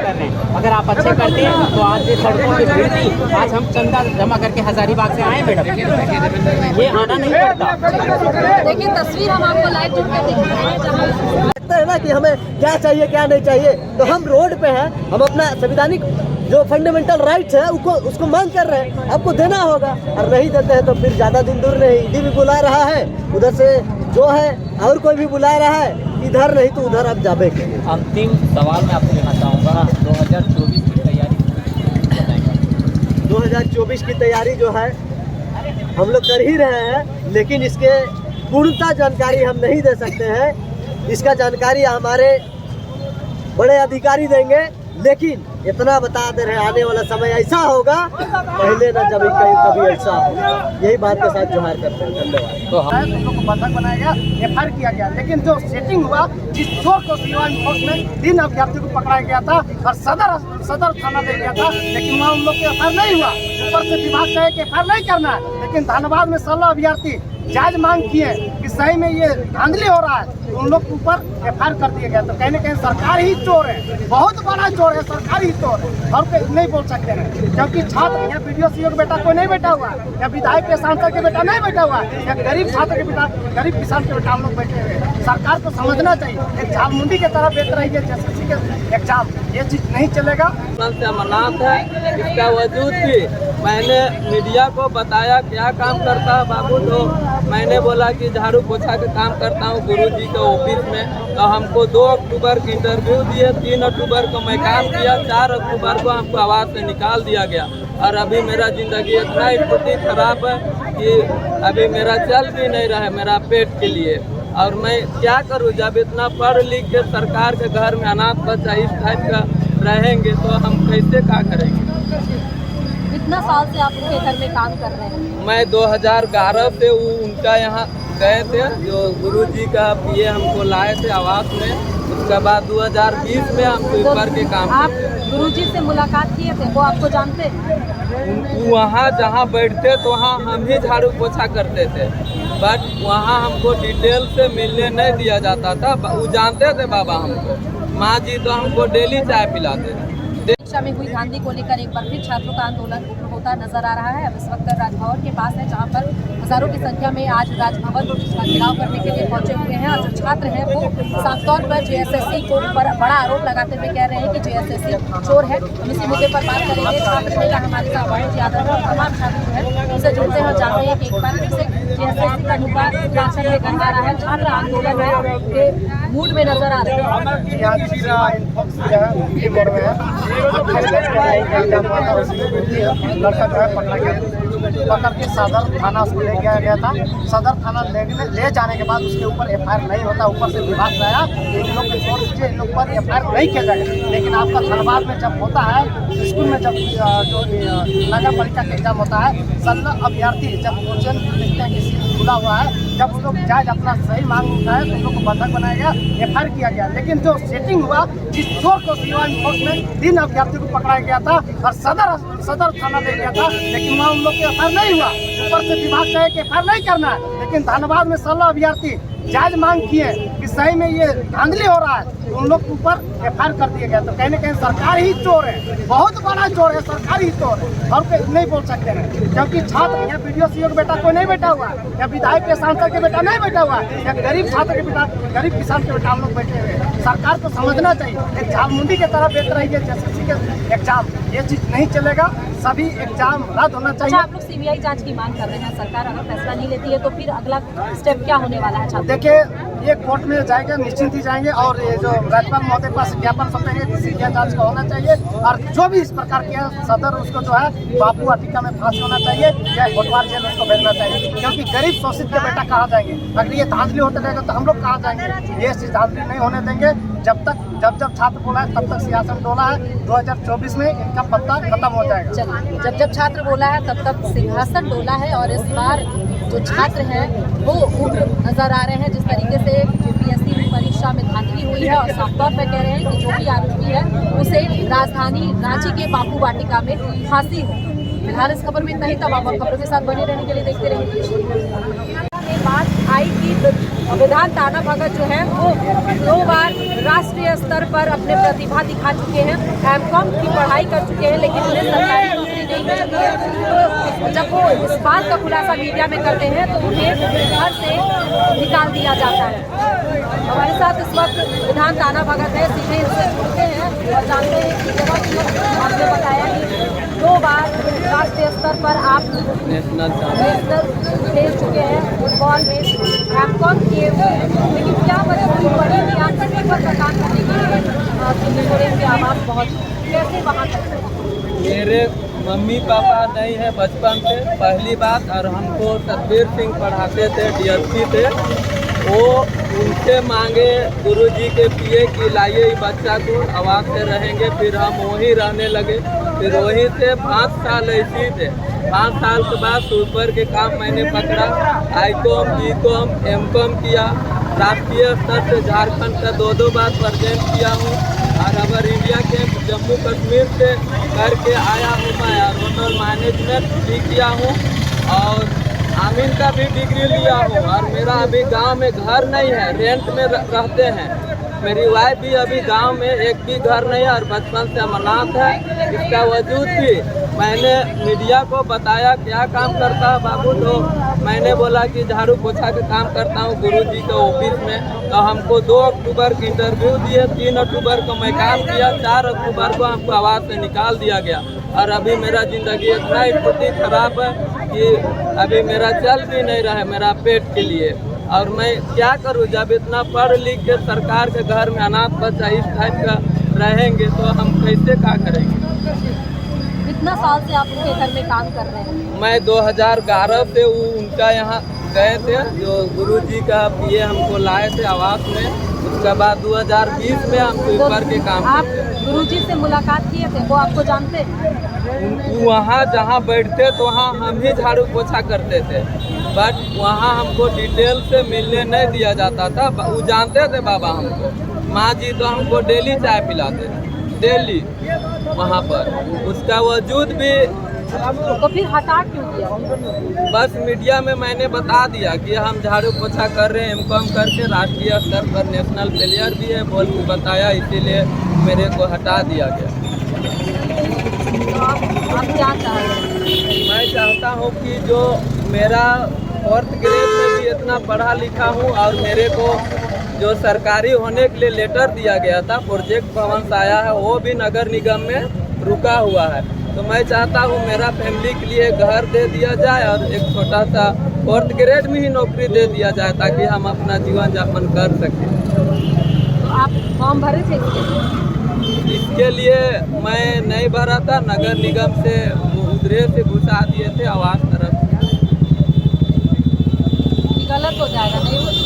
कर रहे हैं। अगर आप अच्छे करते हैं तो आज ये सड़कों की भीड़ थी, आज हम चंदा जमा करके हजारीबाग से आए मैडम, ये आना नहीं पड़ता। देखिए तस्वीर हम आपको लाइव जोड़ कर दिखा रहे हैं जहाँ लगता है ना कि हमें क्या चाहिए क्या नहीं चाहिए, तो हम रोड पे हैं, हम अपना संवैधानिक जो फंडामेंटल राइट्स है उसको मांग कर रहे हैं, आपको देना होगा। और नहीं देते हैं तो फिर ज़्यादा दिन दूर नहीं, ईडी भी बुला रहा है, उधर से जो है और कोई भी बुला रहा है, इधर नहीं तो उधर आप जाबे के। अंतिम सवाल मैं आपसे लेना चाहूँगा, 2024 की तैयारी 2024 की तैयारी जो है हम लोग कर ही रहे हैं, लेकिन इसके पूर्णता जानकारी हम नहीं दे सकते हैं। इसका जानकारी हमारे बड़े अधिकारी देंगे, लेकिन इतना बता दे रहे आने वाला समय ऐसा होगा पहले ना जब कभी ऐसा होगा। यही बात के साथ जोहार करते हैं। धन्यवाद। तो हम लोग को बंधक बनाया गया, एफआईआर किया गया, लेकिन जो सेटिंग हुआ जिस चोर को सिवा में 3 अभ्यर्थी को पकड़ाया गया था और सदर थाना ले गया था, लेकिन वहाँ उन लोग के एफआईआर नहीं हुआ। ऊपर से विभाग कहे कि एफआईआर नहीं करना है, लेकिन धनबाद में 16 अभ्यर्थी जायज मांग किए कि सही में ये धांधली हो रहा है, तो उन लोग के ऊपर एफआईआर कर दिया गया। तो कहीं न कहीं सरकार ही चोर है, बहुत बड़ा चोर है, सरकार ही चोर है, और कोई नहीं बोल सकते हैं। क्योंकि छात्र या वीडियो सीओ का बेटा कोई नहीं बैठा हुआ है, या विधायक के सांसद के बेटा नहीं बैठा हुआ है, या गरीब छात्र के बेटा, गरीब किसान के बेटा हम लोग बैठे हुए हैं। सरकार को समझना चाहिए, एक झालमुंडी की तरह बेच रही है एसएससी के एग्जाम, ये चीज नहीं चलेगा। से अमरनाथ है, इसका वजूद भी मैंने मीडिया को बताया क्या काम करता है बाबू, तो मैंने बोला कि झाड़ू पोछा का काम करता हूँ गुरुजी के ऑफिस में। तो हमको 2 अक्टूबर की इंटरव्यू दिए, 3 अक्टूबर को मैं काम किया, 4 अक्टूबर को हमको आवाज़ से निकाल दिया गया। और अभी मेरा ज़िंदगी इतना स्थिति खराब है कि अभी मेरा चल भी नहीं रहा है मेरा पेट के लिए। और मैं क्या करूँ, जब इतना पढ़ लिख के सरकार के घर में अनाथ बच्चा इस टाइप का रहेंगे तो हम कैसे क्या करेंगे। कितना साल से आप उनके घर में काम कर रहे हैं? मैं 2011 से उनका यहाँ गए थे, जो गुरुजी का पीए हमको लाए थे आवास में। उसके बाद 2020 में हम स्वीपर के काम आप गुरुजी से मुलाकात किए थे, वो आपको जानते? वहाँ जहाँ बैठते तो वहाँ हम ही झाड़ू पोछा करते थे, बट वहाँ हमको डिटेल से मिलने नहीं दिया जाता था। वो जानते थे बाबा हमको, माँ जी तो हमको डेली चाय पिलाते थे। शिक्षा में हुई धांधली को लेकर एक बार फिर छात्रों का आंदोलन होता नजर आ रहा है। अब इस वक्त राजभवन के पास है, जहां पर हजारों की संख्या में आज राजभवन का घेराव करने के लिए पहुंचे हुए हैं। और जो छात्र हैं वो साफ तौर पर जेएसएससी को ऊपर बड़ा आरोप लगाते हुए कह रहे हैं कि जेएसएससी चोर है। हम इसी मुद्दे पर बात करेंगे। छात्र नेता हमारे साथ वाणिज्य यादव और तमाम छात्र जो है उनसे जुड़ते हैं और जानते हैं कि एक बार फिर से जेएसएससी का मुद्दा राशन लेकर आ रहा है। छात्र आंदोलन है के मूड में नजर आ रहे हैं। लड़का जो है पकड़ के सदर थाना उसको ले गया था। सदर थाना ले जाने के बाद उसके ऊपर एफआईआर नहीं होता। ऊपर से विभाग से आया, इन लोग को छोड़ दीजिए, इन लोग पर एफआईआर नहीं किया जाएगा। लेकिन आपका धनबाद में जब होता है, स्कूल में जब जो नगर पालिका का एग्जाम होता है, 16 अभ्यर्थी जब क्वेश्चन लिखते हैं किसी खुला हुआ है, जब उन लोग जायज अपना सही मांग उठाए तो उन लोग को बंधक बनाया गया, एफआईआर किया गया। लेकिन जो सेटिंग हुआ जिस चोर को सिवा में 3 अभ्यर्थी को पकड़ाया गया था और सदर थाना ले गया था, लेकिन वहाँ उन लोग के एफआईआर नहीं हुआ। ऊपर से विभाग कहे कि एफआईआर नहीं करना है, लेकिन धनबाद में 16 अभ्यर्थी जायज मांग किए कि सही में ये धांधली हो रहा है, तो उन लोग के ऊपर एफआईआर कर दिया गया। तो कहीं न कहीं सरकार ही चोर है, बहुत बड़ा चोर है, सरकार ही चोर है, और कोई नहीं बोल सकते हैं। क्योंकि छात्र या वीडियो सीओ का बेटा कोई नहीं बैठा हुआ है, या विधायक के सांसद के बेटा नहीं बैठा हुआ है, या गरीब छात्र के बेटा, गरीब किसान के बेटा हम लोग बैठे हुए हैं। सरकार को समझना चाहिए, एक झालमुंडी की तरह बेच रही है एसएससी के एग्जाम, ये चीज नहीं चलेगा। सभी एग्जाम रद्द होना चाहिए। आप लोग सीबीआई जांच की मांग कर रहे हैं, सरकार अगर फैसला नहीं लेती है तो फिर अगला स्टेप क्या होने वाला है? देखिए, ये कोर्ट में जाएगा, निश्चिंत ही जाएंगे, और ये जो राज्यपाल महोदय के पास ज्ञापन सौंपेंगे, सीबीआई जांच का होना चाहिए। और जो भी इस प्रकार किया सदर, उसको जो है बापू वाटिका में फांसी होना चाहिए, या कोटवार जेल उसको भेजना चाहिए। क्योंकि गरीब शोषित के बेटा कहाँ जाएंगे? अगर ये धांधली होते रहेगा तो हम लोग कहाँ जाएंगे? ये चीज धांधली नहीं होने देंगे। जब छात्र बोला है तब तक सियासत डोला है। 2024 में इनका पत्ता खत्म हो जाएगा। चलिए, जब छात्र बोला है तब तक सिंहासन डोला है। और इस बार जो छात्र हैं वो उग्र नजर आ रहे हैं। जिस तरीके से यूपीएससी परीक्षा में धांधली हुई है, और साफ तौर पर कह रहे हैं कि जो भी आरोपी है उसे राजधानी रांची के बापू वाटिका में फांसी हो। फिलहाल इस खबर में इतना ही। तमाम खबरों के साथ बने रहने के लिए देखते रहिए। बात आई कि विधान ताना भगत जो है वो 2 बार राष्ट्रीय स्तर पर अपने प्रतिभा दिखा चुके हैं, एमकॉम की पढ़ाई कर चुके हैं, लेकिन उन्हें सरकारी नौकरी नहीं मिल रही है। तो जब वो इस बात का खुलासा मीडिया में करते हैं तो उन्हें घर से निकाल दिया जाता है। हमारे साथ इस वक्त विधान ताना भगत है, सीधे इनसे जुड़ते हैं और जानते हैं कि जब आपने बताया कि 2 बार राष्ट्रीय स्तर पर आप नेशनल भेज चुके हैं फुटबॉल में, एमकॉम किए हुए हैं, लेकिन क्या मजबूरी पड़ी कि आज छठी पर प्रदान करने के लिए के आवास पहुँच कैसे वहाँ तक? मेरे मम्मी पापा नहीं है बचपन से, पहली बात। और हमको सतबीर सिंह पढ़ाते थे, डीएसपी थे, वो उनसे मांगे गुरुजी के पिए कि लाइए बच्चा को आवाज़ से रहेंगे, फिर हम वहीं रहने लगे। फिर वहीं से 5 साल ऐसी थे। 5 साल के बाद सुपर के काम मैंने पकड़ा, ICOM, BCOM, MCOM किया, राष्ट्रीय स्तर से झारखंड का 2 बार प्रेजेंट किया हूँ। और अगर इंडिया के जम्मू कश्मीर से करके आया हूँ मैं, और होटल मैनेजमेंट भी किया हूँ, और आमीन का भी डिग्री लिया हूँ। और मेरा अभी गांव में घर नहीं है, रेंट में रहते हैं। मेरी वाइफ भी अभी गांव में एक भी घर नहीं है और बचपन से अमरनाथ है। इसका वजूद भी मैंने मीडिया को बताया क्या काम करता है बाबू, तो मैंने बोला कि झाड़ू पोछा के काम करता हूँ गुरुजी के ऑफिस में। तो हमको 2 अक्टूबर की इंटरव्यू दिए, 3 अक्टूबर को मैं काम किया, 4 अक्टूबर को हमको आवाज़ से निकाल दिया गया। और अभी मेरा ज़िंदगी इतना स्थिति खराब है कि अभी मेरा चल भी नहीं रहा है मेरा पेट के लिए। और मैं क्या करूं, जब इतना पढ़ लिख के सरकार के घर में अनाथ बच्चा इस टाइप का रहेंगे तो हम कैसे क्या करेंगे? कितना साल से आप उनके घर में काम कर रहे हैं? मैं 2011 से उनका यहाँ गए थे, जो गुरुजी का पिए हमको लाए थे आवास में। उसके बाद 2020 में हम स्वीपर के काम आप गुरुजी से मुलाकात किए थे, वो आपको जानते हैं? वहाँ जहाँ बैठते तो वहाँ हम ही झाड़ू पोछा करते थे, बट वहाँ हमको डिटेल से मिलने नहीं दिया जाता था। वो जानते थे बाबा हमको, माँ जी तो हमको डेली चाय पिलाते थे, डेली वहाँ पर। उसका वजूद भी तो फिर हटा क्यों दिया? बस मीडिया में मैंने बता दिया कि हम झाड़ू पोछा कर रहे हैं, MCOM करके राष्ट्रीय स्तर पर नेशनल प्लेयर भी है बोल के बताया, इसीलिए मेरे को हटा दिया गया। तो आप क्या चाह रहे हैं? मैं चाहता हूँ कि जो मेरा 4th ग्रेड में भी इतना पढ़ा लिखा हूँ और मेरे को जो सरकारी होने के लिए लेटर दिया गया था, प्रोजेक्ट भवन से आया है, वो भी नगर निगम में रुका हुआ है। तो मैं चाहता हूँ मेरा फैमिली के लिए घर दे दिया जाए और एक छोटा सा 4th ग्रेड में ही नौकरी दे दिया जाए, ताकि हम अपना जीवन यापन कर सकें। तो आप फॉर्म भरे थे इसके लिए? मैं नहीं भरा था, नगर निगम से उधरे से घुसा दिए थे आवास तरफ। गलत हो जाएगा नहीं?